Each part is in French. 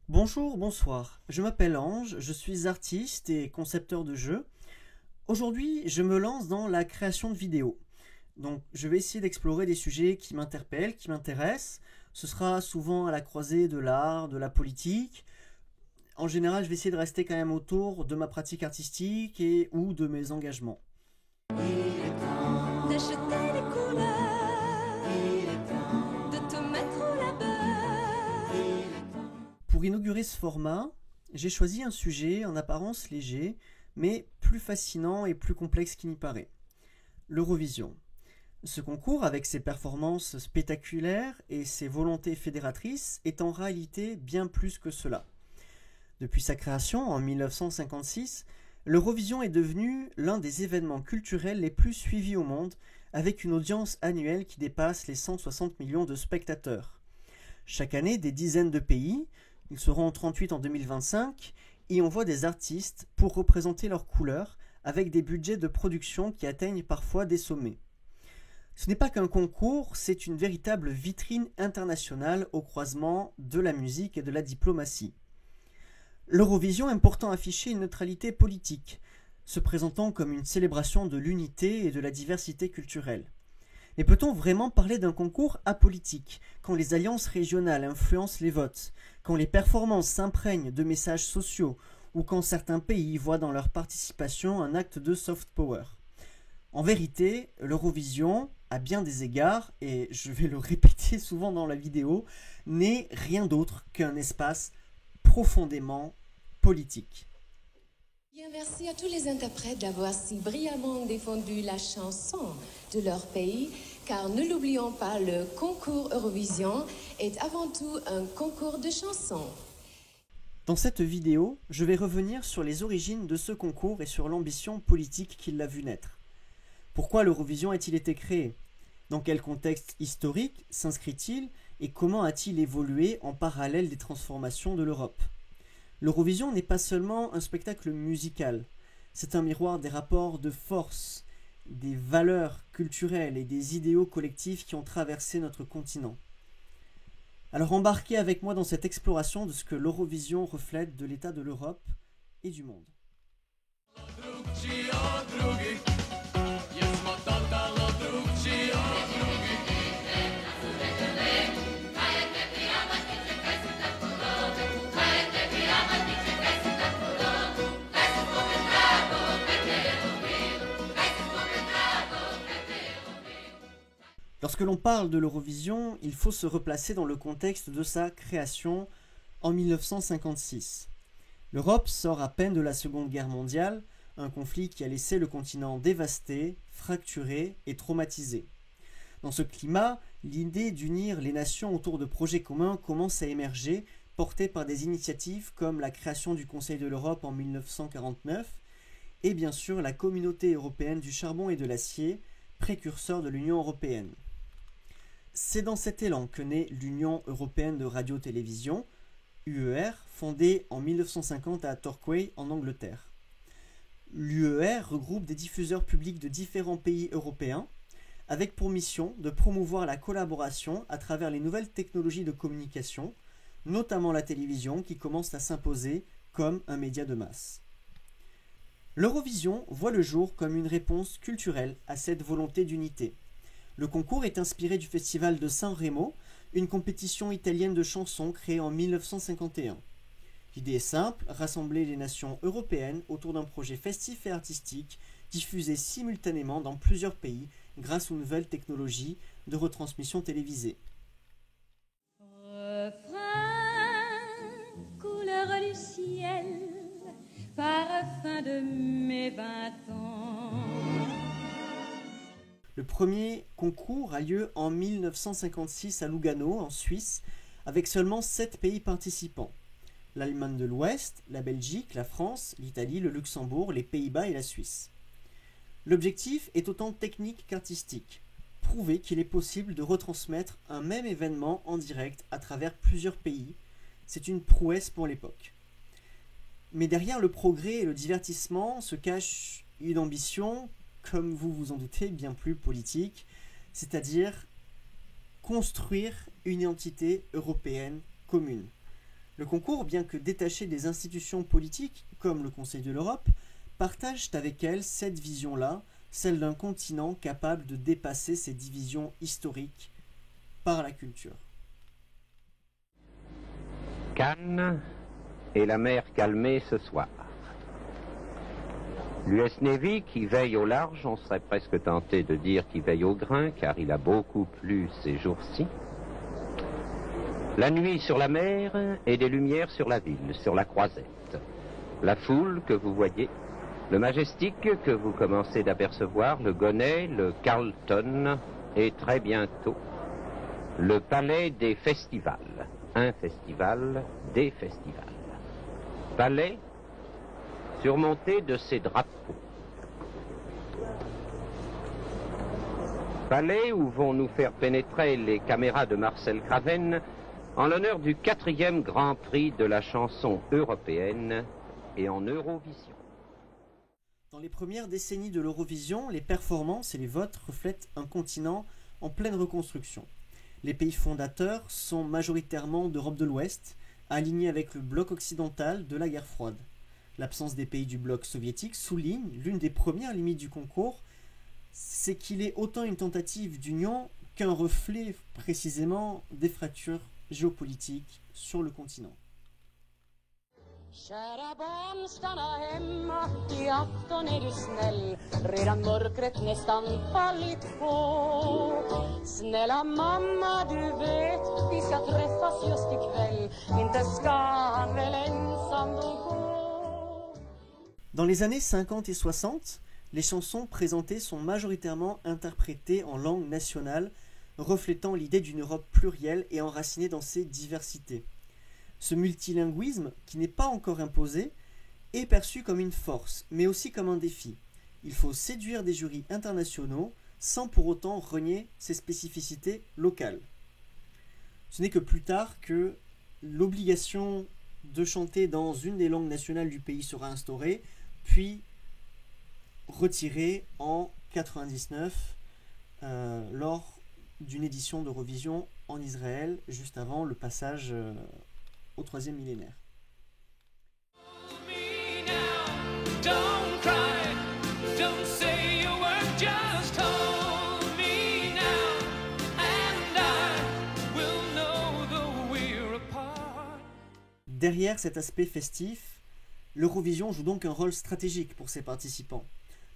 Bonjour, bonsoir. Je m'appelle Ange, je suis artiste et concepteur de jeux. Aujourd'hui, je me lance dans la création de vidéos. Donc, je vais essayer d'explorer des sujets qui m'interpellent, qui m'intéressent. Ce sera souvent à la croisée de l'art, de la politique. En général, je vais essayer de rester quand même autour de ma pratique artistique et ou de mes engagements. D'acheter les couleurs, de te mettre au labeur. Pour inaugurer ce format, j'ai choisi un sujet en apparence léger, mais plus fascinant et plus complexe qu'il n'y paraît. L'Eurovision. Ce concours, avec ses performances spectaculaires et ses volontés fédératrices, est en réalité bien plus que cela. Depuis sa création en 1956, l'Eurovision est devenue l'un des événements culturels les plus suivis au monde, avec une audience annuelle qui dépasse les 160 millions de spectateurs. Chaque année, des dizaines de pays, ils seront 38 en 2025, y envoient des artistes pour représenter leurs couleurs, avec des budgets de production qui atteignent parfois des sommets. Ce n'est pas qu'un concours, c'est une véritable vitrine internationale au croisement de la musique et de la diplomatie. L'Eurovision aime pourtant afficher une neutralité politique, se présentant comme une célébration de l'unité et de la diversité culturelle. Mais peut-on vraiment parler d'un concours apolitique, quand les alliances régionales influencent les votes, quand les performances s'imprègnent de messages sociaux, ou quand certains pays voient dans leur participation un acte de soft power? En vérité, l'Eurovision, à bien des égards, et je vais le répéter souvent dans la vidéo, n'est rien d'autre qu'un espace profondément politique. Bien, merci à tous les interprètes d'avoir si brillamment défendu la chanson de leur pays, car ne l'oublions pas, le concours Eurovision est avant tout un concours de chansons. Dans cette vidéo, je vais revenir sur les origines de ce concours et sur l'ambition politique qui l'a vu naître. Pourquoi l'Eurovision a-t-il été créé? Dans quel contexte historique s'inscrit-il et comment a-t-il évolué en parallèle des transformations de l'Europe? L'Eurovision n'est pas seulement un spectacle musical, c'est un miroir des rapports de force, des valeurs culturelles et des idéaux collectifs qui ont traversé notre continent. Alors embarquez avec moi dans cette exploration de ce que l'Eurovision reflète de l'état de l'Europe et du monde. Lorsque l'on parle de l'Eurovision, il faut se replacer dans le contexte de sa création en 1956. L'Europe sort à peine de la Seconde Guerre mondiale, un conflit qui a laissé le continent dévasté, fracturé et traumatisé. Dans ce climat, l'idée d'unir les nations autour de projets communs commence à émerger, portée par des initiatives comme la création du Conseil de l'Europe en 1949 et bien sûr la Communauté européenne du charbon et de l'acier, précurseur de l'Union européenne. C'est dans cet élan que naît l'Union européenne de radio-télévision, UER, fondée en 1950 à Torquay, en Angleterre. L'UER regroupe des diffuseurs publics de différents pays européens, avec pour mission de promouvoir la collaboration à travers les nouvelles technologies de communication, notamment la télévision qui commence à s'imposer comme un média de masse. L'Eurovision voit le jour comme une réponse culturelle à cette volonté d'unité. Le concours est inspiré du festival de San Remo, une compétition italienne de chansons créée en 1951. L'idée est simple, rassembler les nations européennes autour d'un projet festif et artistique diffusé simultanément dans plusieurs pays grâce aux nouvelles technologies de retransmission télévisée. Refrain, couleur du ciel, parfum de mes 20 ans. Le premier concours a lieu en 1956 à Lugano, en Suisse, avec seulement 7 pays participants. L'Allemagne de l'Ouest, la Belgique, la France, l'Italie, le Luxembourg, les Pays-Bas et la Suisse. L'objectif est autant technique qu'artistique. Prouver qu'il est possible de retransmettre un même événement en direct à travers plusieurs pays, c'est une prouesse pour l'époque. Mais derrière le progrès et le divertissement se cache une ambition, comme vous vous en doutez, bien plus politique, c'est-à-dire construire une identité européenne commune. Le concours, bien que détaché des institutions politiques, comme le Conseil de l'Europe, partagent avec elle cette vision-là, celle d'un continent capable de dépasser ses divisions historiques par la culture. Cannes et la mer calmée ce soir. L'US Navy qui veille au large, on serait presque tenté de dire qu'il veille au grain, car il a beaucoup plu ces jours-ci. La nuit sur la mer et des lumières sur la ville, sur la croisette. La foule que vous voyez, le Majestic que vous commencez d'apercevoir, le Gonnet, le Carlton et très bientôt le Palais des Festivals. Un festival, des festivals. Palais surmonté de ses drapeaux. Palais où vont nous faire pénétrer les caméras de Marcel Craven en l'honneur du 4e Grand Prix de la chanson européenne et en Eurovision. Dans les premières décennies de l'Eurovision, les performances et les votes reflètent un continent en pleine reconstruction. Les pays fondateurs sont majoritairement d'Europe de l'Ouest, alignés avec le bloc occidental de la guerre froide. L'absence des pays du bloc soviétique souligne l'une des premières limites du concours, c'est qu'il est autant une tentative d'union qu'un reflet précisément des fractures géopolitiques sur le continent. Kära barn, stanna hemma, i afton är du snäll. Redan mörkret nästan fallit på. Snälla mamma, du vet, vi ska träffas just ikväll. Inte ska han väl ensam då gå. Dans les années 50 et 60, les chansons présentées sont majoritairement interprétées en langue nationale, reflétant l'idée d'une Europe plurielle et enracinée dans ses diversités. Ce multilinguisme, qui n'est pas encore imposé, est perçu comme une force, mais aussi comme un défi. Il faut séduire des jurys internationaux sans pour autant renier ses spécificités locales. Ce n'est que plus tard que l'obligation de chanter dans une des langues nationales du pays sera instaurée, puis retirée en 1999 lors d'une édition d'Eurovision en Israël, juste avant le passage au 3e millénaire. Derrière cet aspect festif, l'Eurovision joue donc un rôle stratégique pour ses participants.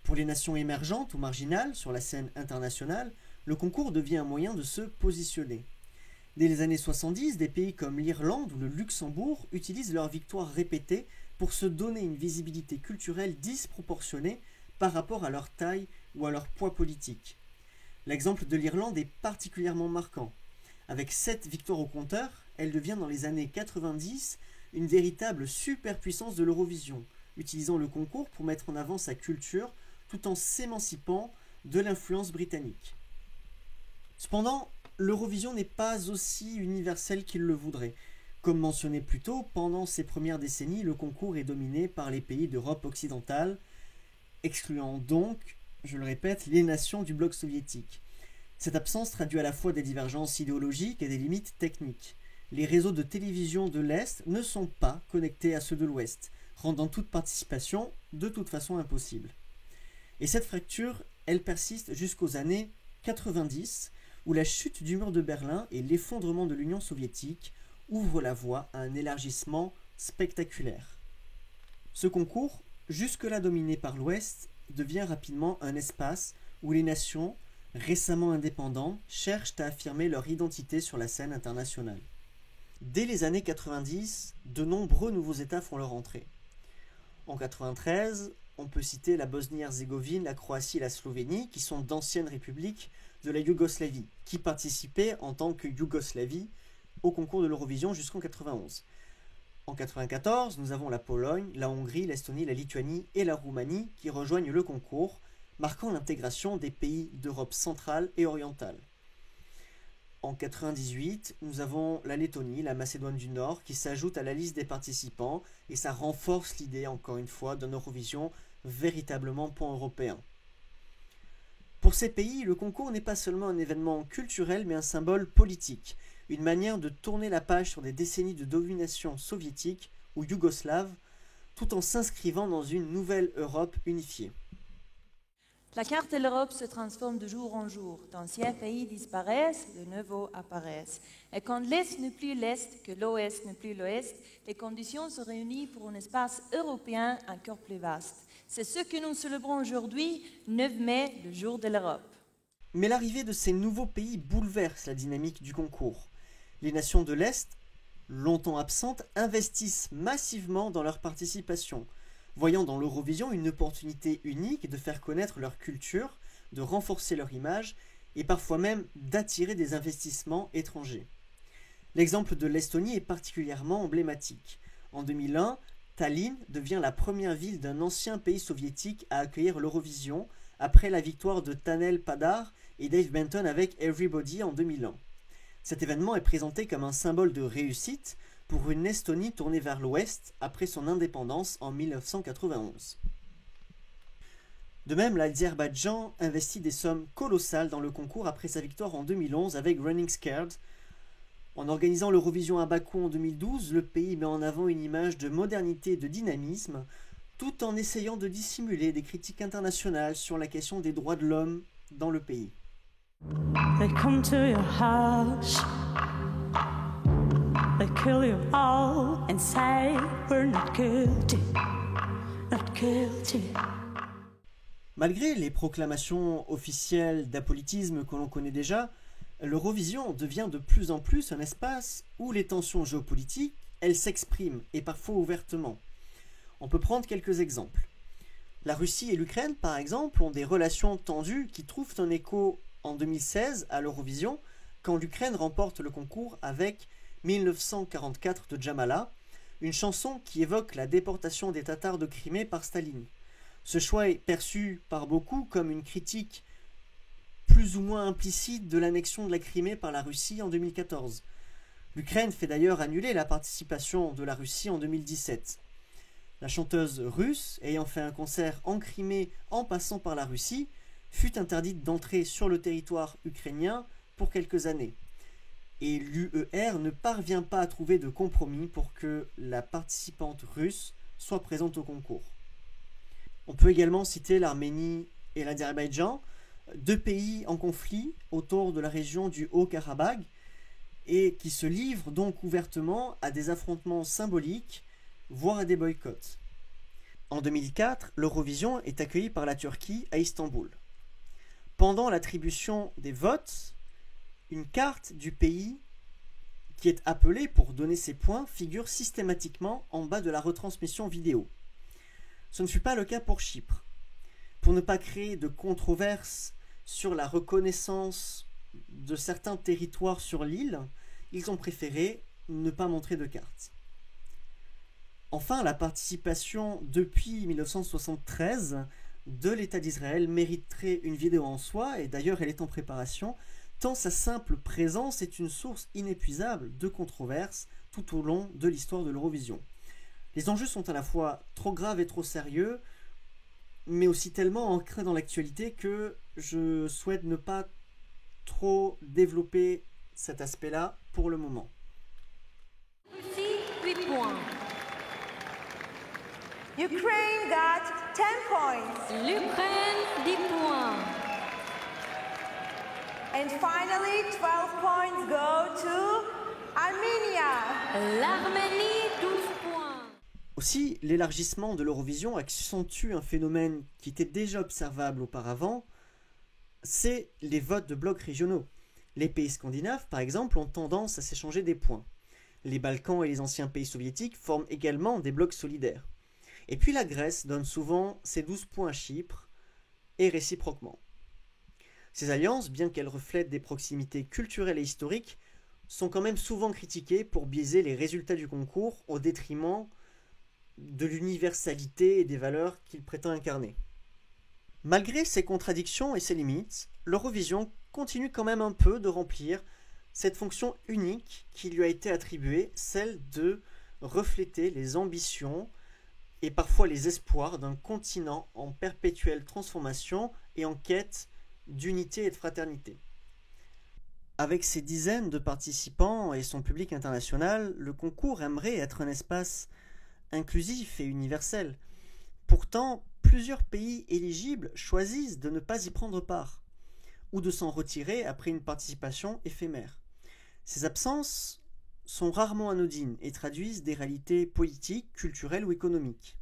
Pour les nations émergentes ou marginales sur la scène internationale, le concours devient un moyen de se positionner. Dès les années 70, des pays comme l'Irlande ou le Luxembourg utilisent leurs victoires répétées pour se donner une visibilité culturelle disproportionnée par rapport à leur taille ou à leur poids politique. L'exemple de l'Irlande est particulièrement marquant. Avec 7 victoires au compteur, elle devient dans les années 90 une véritable superpuissance de l'Eurovision, utilisant le concours pour mettre en avant sa culture tout en s'émancipant de l'influence britannique. Cependant, l'Eurovision n'est pas aussi universelle qu'il le voudrait. Comme mentionné plus tôt, pendant ces premières décennies, le concours est dominé par les pays d'Europe occidentale, excluant donc, je le répète, les nations du bloc soviétique. Cette absence traduit à la fois des divergences idéologiques et des limites techniques. Les réseaux de télévision de l'Est ne sont pas connectés à ceux de l'Ouest, rendant toute participation de toute façon impossible. Et cette fracture, elle persiste jusqu'aux années 90, où la chute du mur de Berlin et l'effondrement de l'Union soviétique ouvrent la voie à un élargissement spectaculaire. Ce concours, jusque-là dominé par l'Ouest, devient rapidement un espace où les nations, récemment indépendantes, cherchent à affirmer leur identité sur la scène internationale. Dès les années 90, de nombreux nouveaux États font leur entrée. En 93, on peut citer la Bosnie-Herzégovine, la Croatie et la Slovénie, qui sont d'anciennes républiques de la Yougoslavie, qui participaient en tant que Yougoslavie au concours de l'Eurovision jusqu'en 91. En 94, nous avons la Pologne, la Hongrie, l'Estonie, la Lituanie et la Roumanie qui rejoignent le concours, marquant l'intégration des pays d'Europe centrale et orientale. En 98, nous avons la Lettonie, la Macédoine du Nord qui s'ajoutent à la liste des participants et ça renforce l'idée, encore une fois, d'une Eurovision véritablement pan-européen. Pour ces pays, le concours n'est pas seulement un événement culturel mais un symbole politique. une manière de tourner la page sur des décennies de domination soviétique ou yougoslave, tout en s'inscrivant dans une nouvelle Europe unifiée. La carte de l'Europe se transforme de jour en jour. D'anciens pays disparaissent, de nouveaux apparaissent. Et quand l'Est n'est plus l'Est, que l'Ouest n'est plus l'Ouest, les conditions se réunissent pour un espace européen encore plus vaste. C'est ce que nous célébrons aujourd'hui, 9 mai, le jour de l'Europe. Mais l'arrivée de ces nouveaux pays bouleverse la dynamique du concours. Les nations de l'Est, longtemps absentes, investissent massivement dans leur participation, voyant dans l'Eurovision une opportunité unique de faire connaître leur culture, de renforcer leur image et parfois même d'attirer des investissements étrangers. L'exemple de l'Estonie est particulièrement emblématique. En 2001, Tallinn devient la première ville d'un ancien pays soviétique à accueillir l'Eurovision après la victoire de Tanel Padar et Dave Benton avec Everybody en 2001. Cet événement est présenté comme un symbole de réussite pour une Estonie tournée vers l'Ouest après son indépendance en 1991. De même, l'Azerbaïdjan investit des sommes colossales dans le concours après sa victoire en 2011 avec Running Scared. En organisant l'Eurovision à Bakou en 2012, le pays met en avant une image de modernité et de dynamisme, tout en essayant de dissimuler des critiques internationales sur la question des droits de l'homme dans le pays. They come to your house, they kill you all and say we're not guilty, not guilty. Malgré les proclamations officielles d'apolitisme que l'on connaît déjà, l'Eurovision devient de plus en plus un espace où les tensions géopolitiques, elles s'expriment, et parfois ouvertement. On peut prendre quelques exemples. La Russie et l'Ukraine, par exemple, ont des relations tendues qui trouvent un écho en 2016 à l'Eurovision, quand l'Ukraine remporte le concours avec 1944 de Jamala, une chanson qui évoque la déportation des Tatars de Crimée par Staline. Ce choix est perçu par beaucoup comme une critique plus ou moins implicite de l'annexion de la Crimée par la Russie en 2014. L'Ukraine fait d'ailleurs annuler la participation de la Russie en 2017. La chanteuse russe, ayant fait un concert en Crimée en passant par la Russie, fut interdite d'entrer sur le territoire ukrainien pour quelques années. Et l'UER ne parvient pas à trouver de compromis pour que la participante russe soit présente au concours. On peut également citer l'Arménie et l'Azerbaïdjan, deux pays en conflit autour de la région du Haut-Karabagh et qui se livrent donc ouvertement à des affrontements symboliques, voire à des boycotts. En 2004, l'Eurovision est accueillie par la Turquie à Istanbul. Pendant l'attribution des votes, une carte du pays qui est appelée pour donner ses points figure systématiquement en bas de la retransmission vidéo. Ce ne fut pas le cas pour Chypre. Pour ne pas créer de controverses sur la reconnaissance de certains territoires sur l'île, ils ont préféré ne pas montrer de carte. Enfin, la participation depuis 1973 de l'État d'Israël mériterait une vidéo en soi, et d'ailleurs elle est en préparation, tant sa simple présence est une source inépuisable de controverses tout au long de l'histoire de l'Eurovision. Les enjeux sont à la fois trop graves et trop sérieux, mais aussi tellement ancrés dans l'actualité que je souhaite ne pas trop développer cet aspect-là pour le moment. Russie, 8 points. Ukraine got 10 points. L'Ukraine, 10 points. And finally, 12 points go to Armenia. L'Arménie, 12 points. Aussi, l'élargissement de l'Eurovision accentue un phénomène qui était déjà observable auparavant, c'est les votes de blocs régionaux. Les pays scandinaves, par exemple, ont tendance à s'échanger des points. Les Balkans et les anciens pays soviétiques forment également des blocs solidaires. Et puis la Grèce donne souvent ses 12 points à Chypre, et réciproquement. Ces alliances, bien qu'elles reflètent des proximités culturelles et historiques, sont quand même souvent critiquées pour biaiser les résultats du concours au détriment de l'universalité et des valeurs qu'il prétend incarner. Malgré ces contradictions et ses limites, l'Eurovision continue quand même un peu de remplir cette fonction unique qui lui a été attribuée, celle de refléter les ambitions et parfois les espoirs d'un continent en perpétuelle transformation et en quête d'unité et de fraternité. Avec ses dizaines de participants et son public international, le concours aimerait être un espace inclusif et universel. Pourtant, plusieurs pays éligibles choisissent de ne pas y prendre part, ou de s'en retirer après une participation éphémère. Ces absences sont rarement anodines et traduisent des réalités politiques, culturelles ou économiques.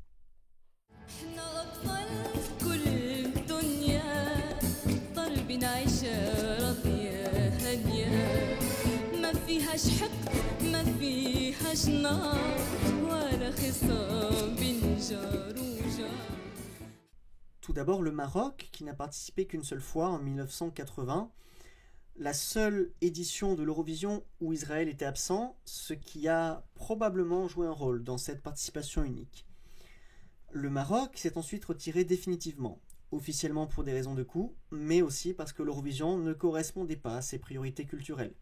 Tout d'abord, le Maroc, qui n'a participé qu'une seule fois en 1980, la seule édition de l'Eurovision où Israël était absent, ce qui a probablement joué un rôle dans cette participation unique. Le Maroc s'est ensuite retiré définitivement, officiellement pour des raisons de coût, mais aussi parce que l'Eurovision ne correspondait pas à ses priorités culturelles.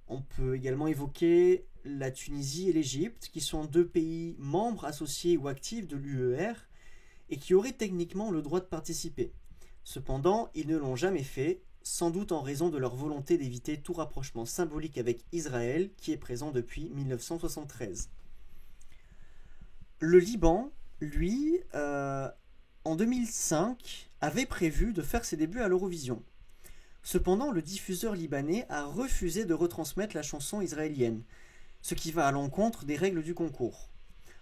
On peut également évoquer la Tunisie et l'Égypte, qui sont deux pays membres associés ou actifs de l'UER et qui auraient techniquement le droit de participer. Cependant, ils ne l'ont jamais fait, sans doute en raison de leur volonté d'éviter tout rapprochement symbolique avec Israël, qui est présent depuis 1973. Le Liban, lui, en 2005, avait prévu de faire ses débuts à l'Eurovision. Cependant, le diffuseur libanais a refusé de retransmettre la chanson israélienne, ce qui va à l'encontre des règles du concours.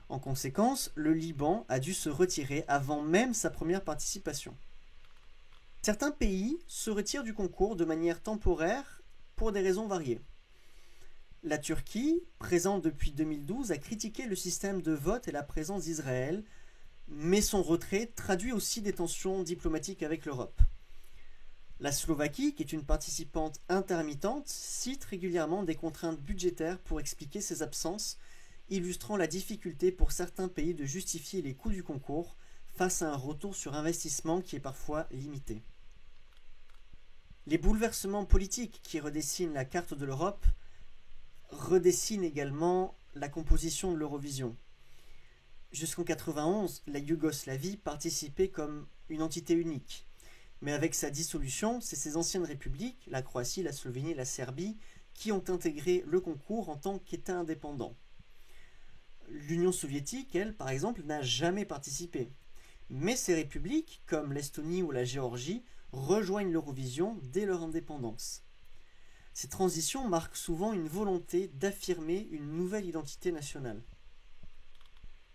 En conséquence, le Liban a dû se retirer avant même sa première participation. Certains pays se retirent du concours de manière temporaire pour des raisons variées. La Turquie, présente depuis 2012, a critiqué le système de vote et la présence d'Israël, mais son retrait traduit aussi des tensions diplomatiques avec l'Europe. La Slovaquie, qui est une participante intermittente, cite régulièrement des contraintes budgétaires pour expliquer ses absences, illustrant la difficulté pour certains pays de justifier les coûts du concours face à un retour sur investissement qui est parfois limité. Les bouleversements politiques qui redessinent la carte de l'Europe redessinent également la composition de l'Eurovision. Jusqu'en 1991, la Yougoslavie participait comme une entité unique. Mais avec sa dissolution, c'est ces anciennes républiques, la Croatie, la Slovénie et la Serbie, qui ont intégré le concours en tant qu'État indépendant. L'Union soviétique, elle, par exemple, n'a jamais participé. Mais ces républiques, comme l'Estonie ou la Géorgie, rejoignent l'Eurovision dès leur indépendance. Ces transitions marquent souvent une volonté d'affirmer une nouvelle identité nationale.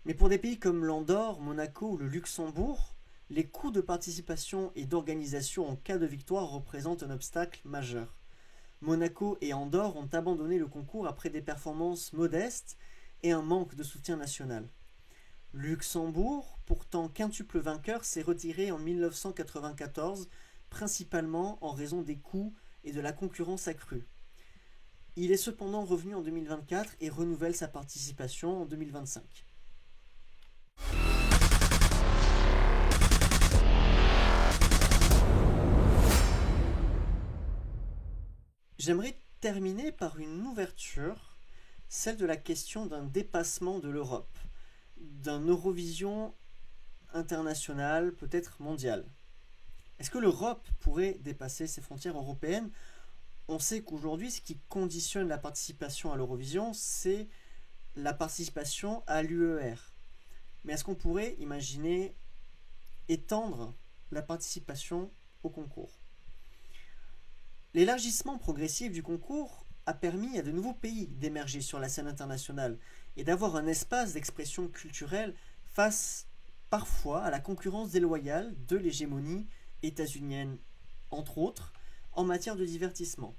Mais pour des pays comme l'Andorre, Monaco ou le Luxembourg, les coûts de participation et d'organisation en cas de victoire représentent un obstacle majeur. Monaco et Andorre ont abandonné le concours après des performances modestes et un manque de soutien national. Luxembourg, pourtant quintuple vainqueur, s'est retiré en 1994, principalement en raison des coûts et de la concurrence accrue. Il est cependant revenu en 2024 et renouvelle sa participation en 2025. J'aimerais terminer par une ouverture, celle de la question d'un dépassement de l'Europe, d'un Eurovision international, peut-être mondial. Est-ce que l'Europe pourrait dépasser ses frontières européennes ? On sait qu'aujourd'hui, ce qui conditionne la participation à l'Eurovision, c'est la participation à l'UER. Mais est-ce qu'on pourrait imaginer étendre la participation au concours ? L'élargissement progressif du concours a permis à de nouveaux pays d'émerger sur la scène internationale et d'avoir un espace d'expression culturelle face parfois à la concurrence déloyale de l'hégémonie états-unienne, entre autres, en matière de divertissement.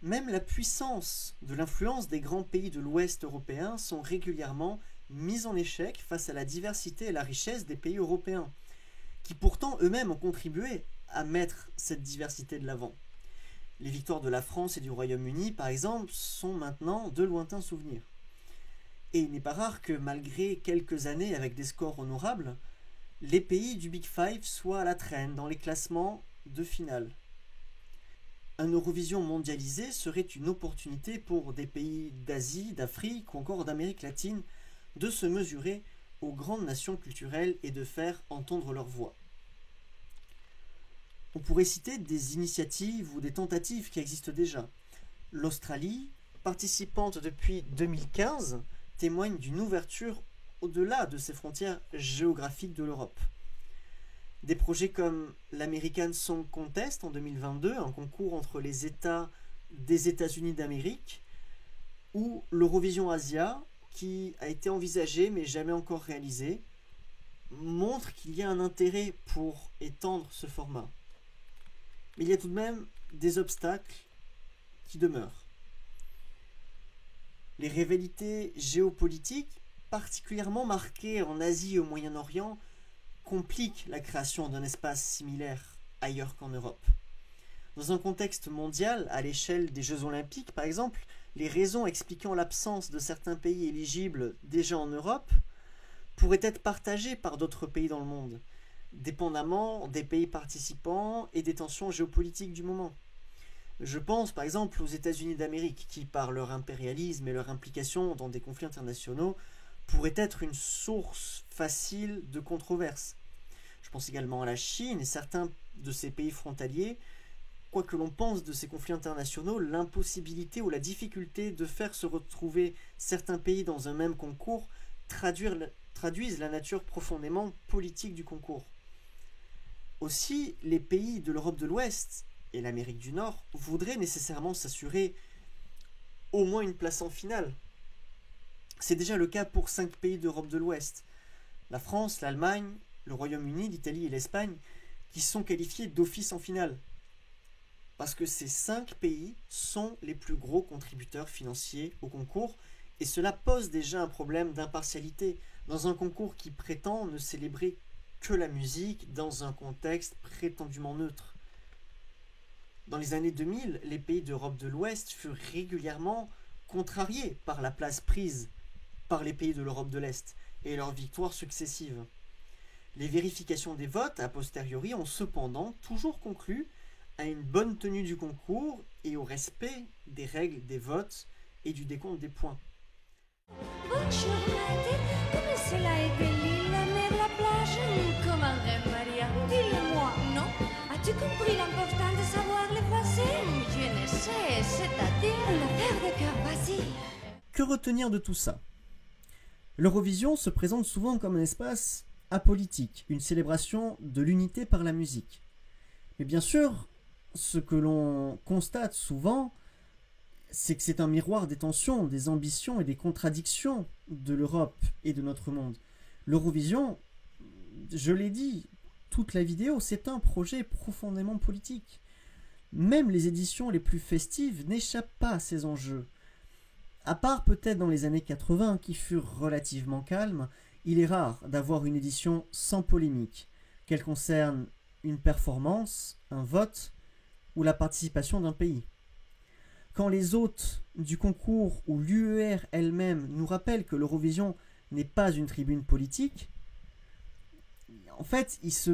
Même la puissance de l'influence des grands pays de l'Ouest européen sont régulièrement mises en échec face à la diversité et la richesse des pays européens, qui pourtant eux-mêmes ont contribué à mettre cette diversité de l'avant. Les victoires de la France et du Royaume-Uni, par exemple, sont maintenant de lointains souvenirs. Et il n'est pas rare que, malgré quelques années avec des scores honorables, les pays du Big Five soient à la traîne dans les classements de finale. Un Eurovision mondialisé serait une opportunité pour des pays d'Asie, d'Afrique ou encore d'Amérique latine de se mesurer aux grandes nations culturelles et de faire entendre leur voix. On pourrait citer des initiatives ou des tentatives qui existent déjà. L'Australie, participante depuis 2015, témoigne d'une ouverture au-delà de ses frontières géographiques de l'Europe. Des projets comme l'American Song Contest en 2022, un concours entre les États des États-Unis d'Amérique, ou l'Eurovision Asia, qui a été envisagé mais jamais encore réalisé, montrent qu'il y a un intérêt pour étendre ce format. Mais il y a tout de même des obstacles qui demeurent. Les rivalités géopolitiques, particulièrement marquées en Asie et au Moyen-Orient, compliquent la création d'un espace similaire ailleurs qu'en Europe. Dans un contexte mondial, à l'échelle des Jeux Olympiques par exemple, les raisons expliquant l'absence de certains pays éligibles déjà en Europe pourraient être partagées par d'autres pays dans le monde, dépendamment des pays participants et des tensions géopolitiques du moment. Je pense par exemple aux États-Unis d'Amérique qui, par leur impérialisme et leur implication dans des conflits internationaux, pourraient être une source facile de controverses. Je pense également à la Chine et certains de ces pays frontaliers. Quoi que l'on pense de ces conflits internationaux, l'impossibilité ou la difficulté de faire se retrouver certains pays dans un même concours traduisent la nature profondément politique du concours. Aussi, les pays de l'Europe de l'Ouest et l'Amérique du Nord voudraient nécessairement s'assurer au moins une place en finale. C'est déjà le cas pour 5 pays d'Europe de l'Ouest. La France, l'Allemagne, le Royaume-Uni, l'Italie et l'Espagne qui sont qualifiés d'office en finale. Parce que ces 5 pays sont les plus gros contributeurs financiers au concours et cela pose déjà un problème d'impartialité dans un concours qui prétend ne célébrer que la musique dans un contexte prétendument neutre. Dans les années 2000, les pays d'Europe de l'Ouest furent régulièrement contrariés par la place prise par les pays de l'Europe de l'Est et leurs victoires successives. Les vérifications des votes a posteriori ont cependant toujours conclu à une bonne tenue du concours et au respect des règles des votes et du décompte des points. Bonjour Maître, come se la bella nella plage comme un rêve Maria. Dis-le-moi, non? As-tu compris l'important de savoir le passé? Je ne sais, c'est-à-dire le verre de cœur, vas-y. Que retenir de tout ça? L'Eurovision se présente souvent comme un espace apolitique, une célébration de l'unité par la musique. Mais bien sûr, ce que l'on constate souvent, c'est que c'est un miroir des tensions, des ambitions et des contradictions de l'Europe et de notre monde. L'Eurovision, je l'ai dit, toute la vidéo, c'est un projet profondément politique. Même les éditions les plus festives n'échappent pas à ces enjeux. À part peut-être dans les années 80 qui furent relativement calmes, il est rare d'avoir une édition sans polémique, qu'elle concerne une performance, un vote ou la participation d'un pays. Quand les hôtes du concours ou l'UER elle-même nous rappellent que l'Eurovision n'est pas une tribune politique, en fait, ils se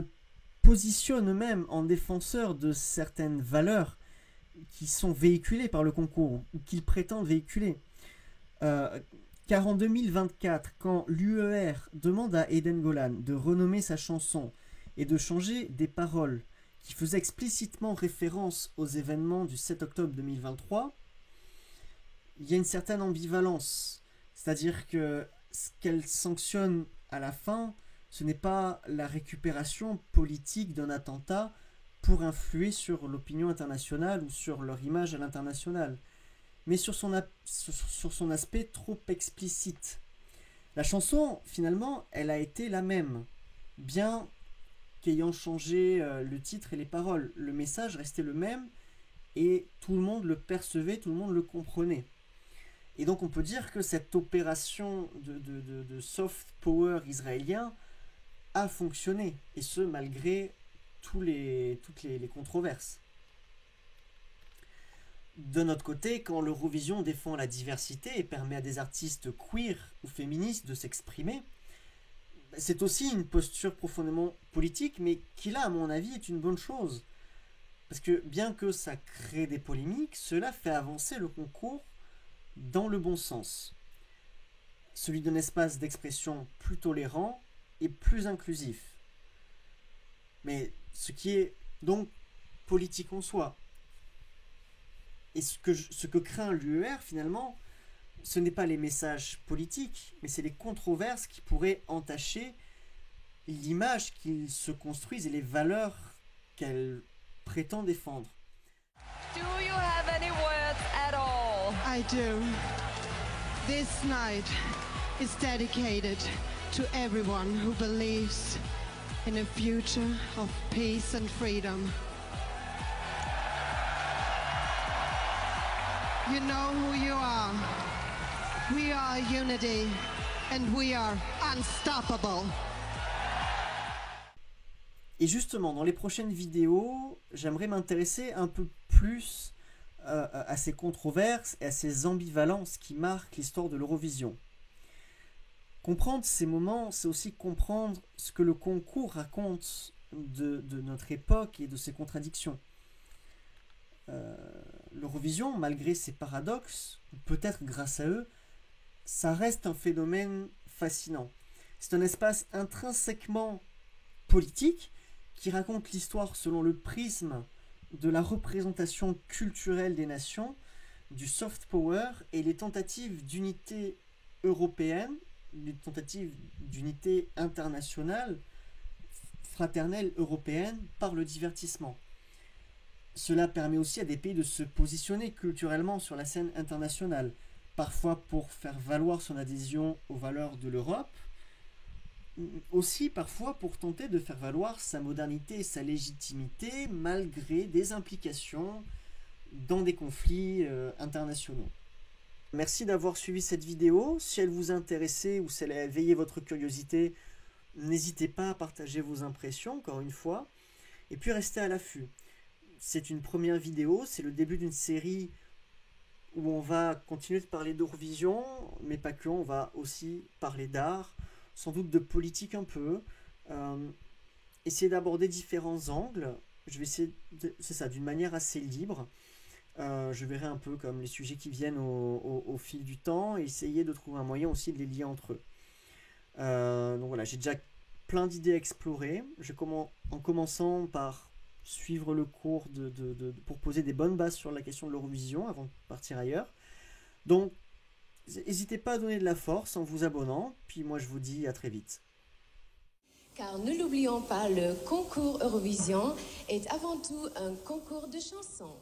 positionnent eux-mêmes en défenseurs de certaines valeurs qui sont véhiculées par le concours ou qu'ils prétendent véhiculer. Car en 2024, quand l'UER demande à Eden Golan de renommer sa chanson et de changer des paroles qui faisaient explicitement référence aux événements du 7 octobre 2023, il y a une certaine ambivalence. C'est-à-dire que ce qu'elle sanctionne à la fin, ce n'est pas la récupération politique d'un attentat pour influer sur l'opinion internationale ou sur leur image à l'international, mais sur son aspect trop explicite. La chanson, finalement, elle a été la même, bien qu'ayant changé le titre et les paroles. Le message restait le même et tout le monde le percevait, tout le monde le comprenait. Et donc on peut dire que cette opération de soft power israélien a fonctionné, et ce malgré toutes les controverses. D'un autre côté, quand l'Eurovision défend la diversité et permet à des artistes queer ou féministes de s'exprimer, c'est aussi une posture profondément politique, mais qui là, à mon avis, est une bonne chose. Parce que bien que ça crée des polémiques, cela fait avancer le concours dans le bon sens. Celui d'un espace d'expression plus tolérant et plus inclusif. Mais ce qui est donc politique en soi. Et ce que craint l'UER, finalement, ce n'est pas les messages politiques, mais c'est les controverses qui pourraient entacher l'image qu'ils se construisent et les valeurs qu'elle prétend défendre. Do you have any words at all? I do. This night is dedicated to everyone who believes in a future of peace and freedom. You know who you are. We are unity and we are unstoppable. Et justement, dans les prochaines vidéos, j'aimerais m'intéresser un peu plus à ces controverses et à ces ambivalences qui marquent l'histoire de l'Eurovision. Comprendre ces moments, c'est aussi comprendre ce que le concours raconte de notre époque et de ses contradictions. L'Eurovision, malgré ses paradoxes, peut-être grâce à eux, ça reste un phénomène fascinant. C'est un espace intrinsèquement politique qui raconte l'histoire selon le prisme de la représentation culturelle des nations, du soft power et les tentatives d'unité européenne, les tentatives d'unité internationale, fraternelle européenne par le divertissement. Cela permet aussi à des pays de se positionner culturellement sur la scène internationale, parfois pour faire valoir son adhésion aux valeurs de l'Europe, aussi parfois pour tenter de faire valoir sa modernité et sa légitimité malgré des implications dans des conflits internationaux. Merci d'avoir suivi cette vidéo. Si elle vous a intéressé ou si elle a éveillé votre curiosité, n'hésitez pas à partager vos impressions, encore une fois, et puis restez à l'affût. C'est une première vidéo, c'est le début d'une série où on va continuer de parler d'Eurovision, mais pas que, on va aussi parler d'art, sans doute de politique un peu, essayer d'aborder différents angles. Je vais essayer, c'est ça, d'une manière assez libre. Je verrai un peu comme les sujets qui viennent au fil du temps et essayer de trouver un moyen aussi de les lier entre eux. Donc voilà, j'ai déjà plein d'idées à explorer. En commençant par suivre le cours pour poser des bonnes bases sur la question de l'Eurovision avant de partir ailleurs. Donc, n'hésitez pas à donner de la force en vous abonnant, puis moi je vous dis à très vite. Car ne l'oublions pas, le concours Eurovision est avant tout un concours de chansons.